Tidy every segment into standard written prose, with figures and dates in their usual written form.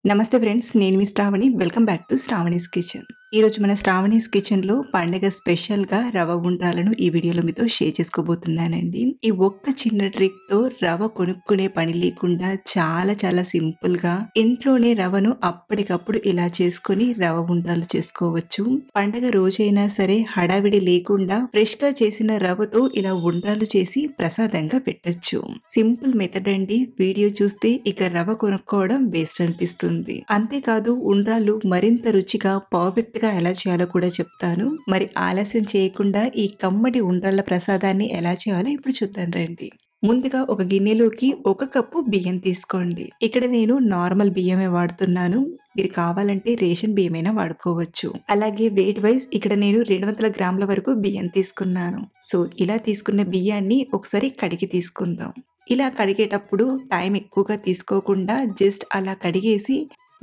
నమస్తే ఫ్రెండ్స్, నేను మీ Shravani. Welcome back to Shravani's kitchen. ఈరోజు మన శ్రావణీస్ కిచెన్లో పండగ స్పెషల్గా రవ ఉండ్రాలను ఈ వీడియోలో మీతో షేర్ చేసుకోబోతున్నానండి. ఈ ఒక్క చిన్న ట్రిక్తో రవ కొనుక్కునే పని లేకుండా చాలా చాలా సింపుల్గా ఇంట్లోనే రవను అప్పటికప్పుడు ఇలా చేసుకొని రవ ఉండ్రాలు చేసుకోవచ్చు. పండగ రోజైనా సరే హడావిడి లేకుండా ఫ్రెష్గా చేసిన రవతో ఇలా ఉండ్రాలు చేసి ప్రసాదంగా పెట్టొచ్చు. సింపుల్ మెథడ్ అండి. వీడియో చూస్తే ఇక రవ కొనుక్కోవడం వేస్ట్ అనిపిస్తుంది. అంతేకాదు ఉండ్రాలు మరింత రుచిగా పర్ఫెక్ట్ గా ఎలా చేయాలో కూడా చెప్తాను. మరి ఆలస్యం చేయకుండా ఈ కమ్మటి ఉండ్రాళ్ళ ప్రసాదాన్ని ఎలా చేయాలో ఇప్పుడు చూద్దాం రండి. ముందుగా ఒక గిన్నెలోకి 1 కప్పు బియ్యం తీసుకోండి. ఇక్కడ నేను నార్మల్ బియ్యమే వాడుతున్నాను. మీరు కావాలంటే రేషన్ బియ్యమైనా వాడుకోవచ్చు. అలాగే వెయిట్ వైజ్ ఇక్కడ నేను 200 గ్రాముల వరకు బియ్యం తీసుకున్నాను. సో ఇలా తీసుకున్న బియ్యాన్ని ఒకసారి కడిగి తీసుకుందాం. ఇలా కడిగేటప్పుడు టైం ఎక్కువగా తీసుకోకుండా జస్ట్ అలా కడిగేసి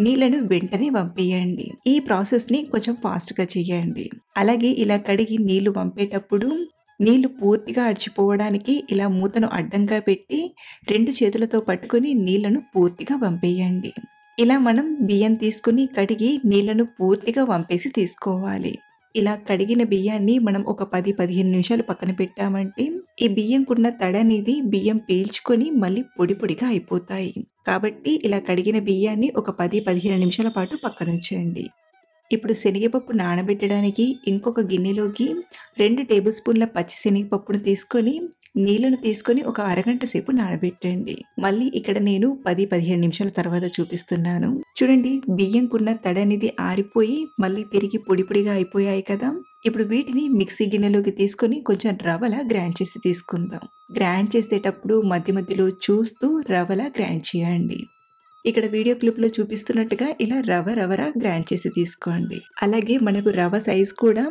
నీళ్లను వెంటనే వంపేయండి. ఈ ప్రాసెస్ ని కొంచెం ఫాస్ట్ గా చేయండి. అలాగే ఇలా కడిగి నీళ్లు వంపేటప్పుడు నీళ్లు పూర్తిగా అడిచిపోవడానికి ఇలా మూతను అడ్డంగా పెట్టి 2 చేతులతో పట్టుకొని నీళ్లను పూర్తిగా వంపేయండి. ఇలా మనం బియ్యం తీసుకుని కడిగి నీళ్లను పూర్తిగా వంపేసి తీసుకోవాలి. ఇలా కడిగిన బియ్యాన్ని మనం ఒక 10-15 నిమిషాలు పక్కన పెట్టామంటే ఈ బియ్యంకున్న తడి అనేది బియ్యం పీల్చుకొని మళ్ళీ పొడి పొడిగా అయిపోతాయి. కాబట్టి ఇలా కడిగిన బియ్యాన్ని ఒక 10-15 నిమిషాల పాటు పక్కన ఉంచండి. ఇప్పుడు శనగపప్పు నానబెట్టడానికి ఇంకొక గిన్నెలోకి 2 టేబుల్ స్పూన్ల పచ్చి శనగపప్పును తీసుకొని నీళ్లను తీసుకొని ఒక అరగంట సేపు నానబెట్టండి. మళ్ళీ ఇక్కడ నేను 10-15 నిమిషాల తర్వాత చూపిస్తున్నాను. చూడండి, బియ్యంకున్న తడి అనేది ఆరిపోయి మళ్ళీ తిరిగి పొడి పొడిగా అయిపోయాయి కదా. ఇప్పుడు వీటిని మిక్సీ గిన్నెలోకి తీసుకొని కొంచెం రవలా గ్రైండ్ చేసి తీసుకుందాం. గ్రైండ్ చేసేటప్పుడు మధ్య మధ్యలో చూస్తూ రవలా గ్రైండ్ చేయండి. ఇక్కడ వీడియో క్లిప్లో చూపిస్తున్నట్టుగా ఇలా రవరా గ్రైండ్ చేసి తీసుకోండి. అలాగే మనకు రవ సైజ్ కూడా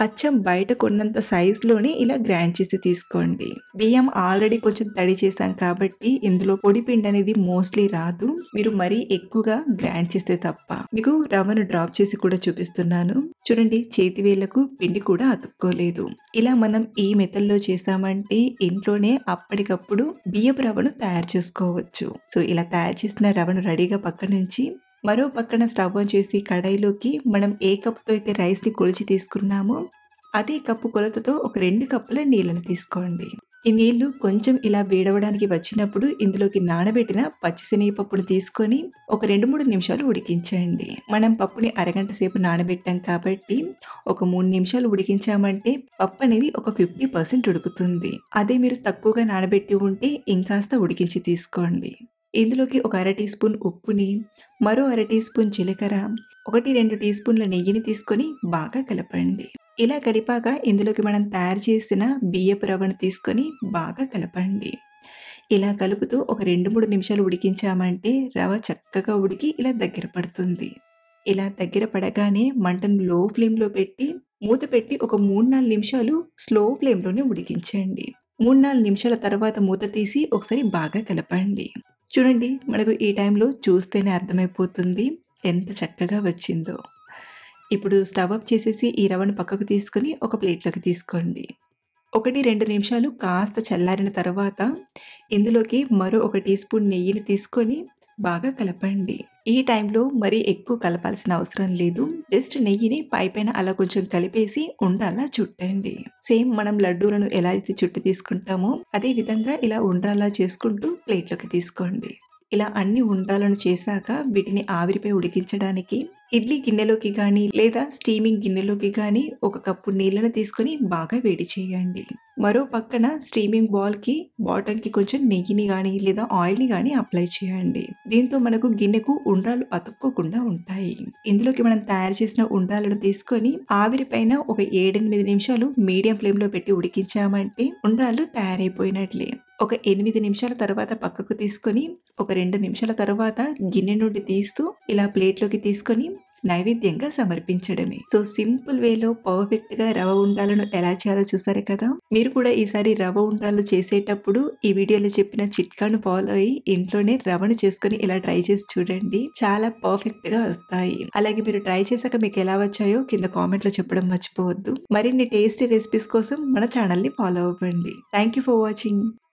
అచ్చం బయట కొన్నంత సైజులోనే ఇలా గ్రైండ్ చేసి తీసుకోండి. బియ్యం ఆల్రెడీ కొంచెం తడి చేసాం కాబట్టి ఇందులో పొడి పిండి అనేది మోస్ట్లీ రాదు. మీరు మరీ ఎక్కువగా గ్రైండ్ చేస్తే తప్ప. మీకు రవను డ్రాప్ చేసి కూడా చూపిస్తున్నాను. చూడండి, చేతి వేళ్లకు పిండి కూడా అతుక్కోలేదు. ఇలా మనం ఈ మెథడ్లో చేసామంటే ఇంట్లోనే అప్పటికప్పుడు బియ్యపు రవను తయారు చేసుకోవచ్చు. సో ఇలా తయారు చేసిన రవను రెడీగా పక్కన నుంచి మరో పక్కన స్టవ్ ఆన్ చేసి కడాయిలోకి మనం ఏ కప్పుతో అయితే రైస్ ని కొలిచి తీసుకున్నామో అదే కప్పు కొలతతో ఒక 2 కప్పుల నీళ్లను తీసుకోండి. ఈ నీళ్లు కొంచెం ఇలా వేడవడానికి వచ్చినప్పుడు ఇందులోకి నానబెట్టిన పచ్చిశనగపప్పును తీసుకొని ఒక 2-3 నిమిషాలు ఉడికించండి. మనం పప్పుని అరగంట సేపు నానబెట్టాం కాబట్టి ఒక 3 నిమిషాలు ఉడికించామంటే పప్పు అనేది ఒక 50% ఉడుకుతుంది. అదే మీరు తక్కువగా నానబెట్టి ఉంటే ఇంకాస్త ఉడికించి తీసుకోండి. ఇందులోకి ఒక 1/2 టీ స్పూన్ ఉప్పుని, మరో 1/2 టీ స్పూన్ జీలకర్ర, 1-2 టీ స్పూన్ల నెయ్యిని తీసుకొని బాగా కలపండి. ఇలా కలిపాక ఇందులోకి మనం తయారు చేసిన బియ్యపు రవ్వను తీసుకొని బాగా కలపండి. ఇలా కలుపుతూ ఒక 2-3 నిమిషాలు ఉడికించామంటే రవ చక్కగా ఉడికి ఇలా దగ్గర పడుతుంది. ఇలా దగ్గర పడగానే మంటను లో ఫ్లేమ్లో పెట్టి మూత పెట్టి ఒక 3-4 నిమిషాలు స్లో ఫ్లేమ్లోనే ఉడికించండి. 3-4 నిమిషాల తర్వాత మూత తీసి ఒకసారి బాగా కలపండి. చూడండి, మనకు ఈ టైంలో చూస్తేనే అర్థమైపోతుంది ఎంత చక్కగా వచ్చిందో. ఇప్పుడు స్టవ్ ఆఫ్ చేసేసి ఈ రవ్వను పక్కకు తీసుకొని ఒక ప్లేట్లోకి తీసుకోండి. 1-2 నిమిషాలు కాస్త చల్లారిన తర్వాత ఇందులోకి మరో 1 టీ స్పూన్ నెయ్యిని తీసుకొని బాగా కలపండి. ఈ టైంలో మరీ ఎక్కువ కలపాల్సిన అవసరం లేదు. జస్ట్ నెయ్యిని పైపైన అలా కొంచెం కలిపేసి ఉండ్రాలా చుట్టండి. సేమ్ మనం లడ్డూలను ఎలా అయితే చుట్టి తీసుకుంటామో అదే విధంగా ఇలా ఉండ్రాలా చేసుకుంటూ ప్లేట్లోకి తీసుకోండి. ఇలా అన్ని ఉండ్రాలను చేశాక వీటిని ఆవిరిపై ఉడికించడానికి ఇడ్లీ గిన్నెలోకి కానీ లేదా స్టీమింగ్ గిన్నెలోకి కానీ 1 కప్పు నీళ్లను తీసుకొని బాగా వేడి చేయండి. మరో పక్కన స్టీమింగ్ బాల్కి బాటంకి కొంచెం నెయ్యిని కానీ లేదా ఆయిల్ని కానీ అప్లై చేయండి. దీంతో మనకు గిన్నెకు ఉండ్రాలు అతుక్కోకుండా ఉంటాయి. ఇందులోకి మనం తయారు చేసిన ఉండ్రాలను తీసుకొని ఆవిరి పైన ఒక 7-8 నిమిషాలు మీడియం ఫ్లేమ్లో పెట్టి ఉడికించామంటే ఉండ్రాలు తయారైపోయినట్లే. ఒక 8 నిమిషాల తర్వాత పక్కకు తీసుకొని ఒక 2 నిమిషాల తర్వాత గిన్నె నుండి తీస్తూ ఇలా ప్లేట్లోకి తీసుకొని నైవేద్యంగా సమర్పించడమే. సో సింపుల్ వేలో పర్ఫెక్ట్ గా రవ ఉండ్రాలను ఎలా చేయాలో చూసారు కదా. మీరు కూడా ఈసారి రవ ఉండ్రాలు చేసేటప్పుడు ఈ వీడియోలో చెప్పిన చిట్కాను ఫాలో అయ్యి ఇంట్లోనే రవను చేసుకుని ఇలా ట్రై చేసి చూడండి. చాలా పర్ఫెక్ట్ గా వస్తాయి. అలాగే మీరు ట్రై చేశాక మీకు ఎలా వచ్చాయో కింద కామెంట్ లో చెప్పడం మర్చిపోవద్దు. మరిన్ని టేస్టీ రెసిపీస్ కోసం మన ఛానల్ ని ఫాలో అవ్వండి. Thank you for watching.